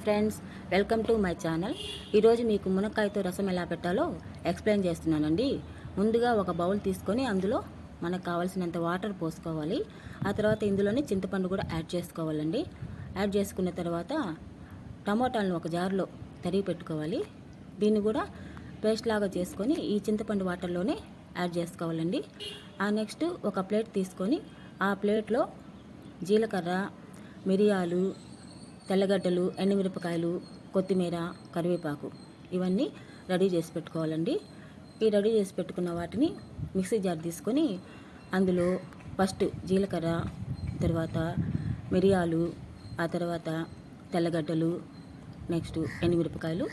Friends, welcome to my channel. ఈరోజు మీకు మునక్కాయతో రసం ఎలా పెట్టాలో ఎక్స్ప్లెయిన్ చేస్తున్నానండి. ముందుగా ఒక బౌల్ తీసుకొని అందులో మనకు కావాల్సినంత వాటర్ పోసుకోవాలి. ఆ తర్వాత ఇందులోనే చింతపండు కూడా యాడ్ చేసుకోవాలండి. యాడ్ చేసుకున్న తర్వాత టమోటాలను ఒక జార్లో తరిగి పెట్టుకోవాలి. దీన్ని కూడా పేస్ట్ లాగా చేసుకొని ఈ చింతపండు వాటర్లోనే యాడ్ చేసుకోవాలండి. ఆ నెక్స్ట్ ఒక ప్లేట్ తీసుకొని ఆ ప్లేట్లో జీలకర్ర, మిరియాలు, తెల్లగడ్డలు, ఎండుమిరపకాయలు, కొత్తిమీర, కరివేపాకు ఇవన్నీ రెడీ చేసి పెట్టుకోవాలండి. ఈ రెడీ చేసి పెట్టుకున్న వాటిని మిక్సీ జార్ తీసుకొని అందులో ఫస్ట్ జీలకర్ర, తర్వాత మిరియాలు, ఆ తర్వాత తెల్లగడ్డలు, నెక్స్ట్ ఎండుమిరపకాయలు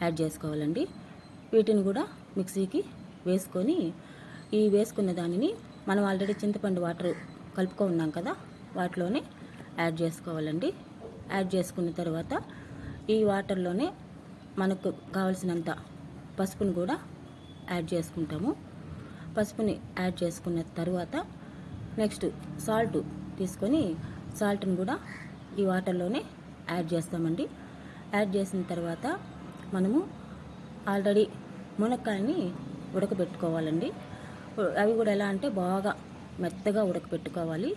యాడ్ చేసుకోవాలండి. వీటిని కూడా మిక్సీకి వేసుకొని ఈ వేసుకున్న దానిని మనం ఆల్రెడీ చింతపండు వాటర్ కలుపుకో ఉన్నాం కదా, వాటిలోనే యాడ్ చేసుకోవాలండి. యాడ్ చేసుకున్న తర్వాత ఈ వాటర్లోనే మనకు కావలసినంత పసుపుని కూడా యాడ్ చేసుకుంటాము. పసుపుని యాడ్ చేసుకున్న తర్వాత నెక్స్ట్ సాల్ట్ తీసుకొని సాల్ట్ని కూడా ఈ వాటర్లోనే యాడ్ చేస్తామండి. యాడ్ చేసిన తర్వాత మనము ఆల్రెడీ మునక్కాయని ఉడకబెట్టుకోవాలండి. అవి కూడా ఎలా అంటే బాగా మెత్తగా ఉడకబెట్టుకోవాలి.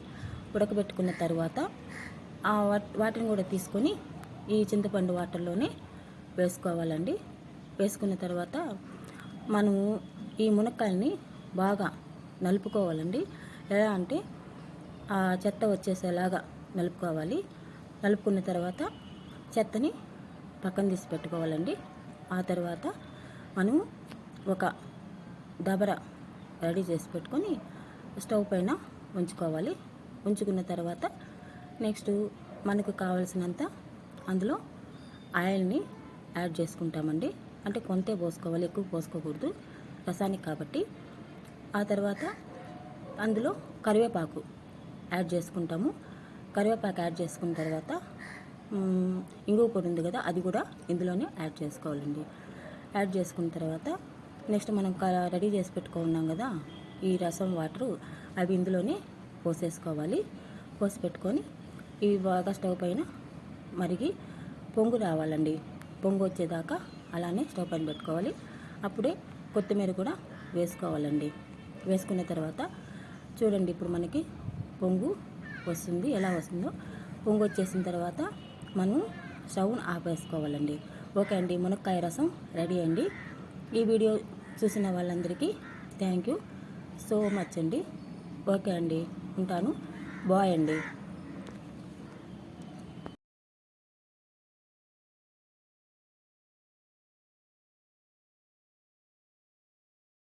ఉడకబెట్టుకున్న తర్వాత వాటిని కూడా తీసుకొని ఈ చింతపండు వాటర్లోనే వేసుకోవాలండి. వేసుకున్న తర్వాత మనము ఈ మునక్కాయల్ని బాగా నలుపుకోవాలండి. ఎలా అంటే ఆ చెత్త వచ్చేసేలాగా నలుపుకోవాలి. నలుపుకున్న తర్వాత చెత్తని పక్కన తీసి పెట్టుకోవాలండి. ఆ తర్వాత మనము ఒక దబర రెడీ చేసి పెట్టుకొని స్టవ్ పైన ఉంచుకోవాలి. ఉంచుకున్న తర్వాత నెక్స్ట్ మనకు కావలసినంత అందులో ఆయిల్ని యాడ్ చేసుకుంటామండి. అంటే కొంతే పోసుకోవాలి, ఎక్కువ పోసుకోకూడదు రసానికి కాబట్టి. ఆ తర్వాత అందులో కరివేపాకు యాడ్ చేసుకుంటాము. కరివేపాకు యాడ్ చేసుకున్న తర్వాత ఇంగువ పొడి ఉంది కదా, అది కూడా ఇందులోనే యాడ్ చేసుకోవాలండి. యాడ్ చేసుకున్న తర్వాత నెక్స్ట్ మనం రెడీ చేసి పెట్టుకున్నాం కదా ఈ రసం వాటరు, అవి ఇందులోనే పోసేసుకోవాలి. పోసి పెట్టుకొని ఇవి బాగా స్టవ్ పైన మరిగి పొంగు రావాలండి. పొంగు వచ్చేదాకా అలానే స్టవ్ పైన పెట్టుకోవాలి. అప్పుడే కొత్తిమీర కూడా వేసుకోవాలండి. వేసుకున్న తర్వాత చూడండి, ఇప్పుడు మనకి పొంగు వస్తుంది. ఎలా వస్తుందో పొంగు వచ్చేసిన తర్వాత మనం స్టవ్ను ఆపేసుకోవాలండి. ఓకే అండి, మునక్కాయ రసం రెడీ అండి. ఈ వీడియో చూసిన వాళ్ళందరికీ థ్యాంక్ యూ సో మచ్ అండి. ఓకే అండి, ఉంటాను. బాయ్ అండి.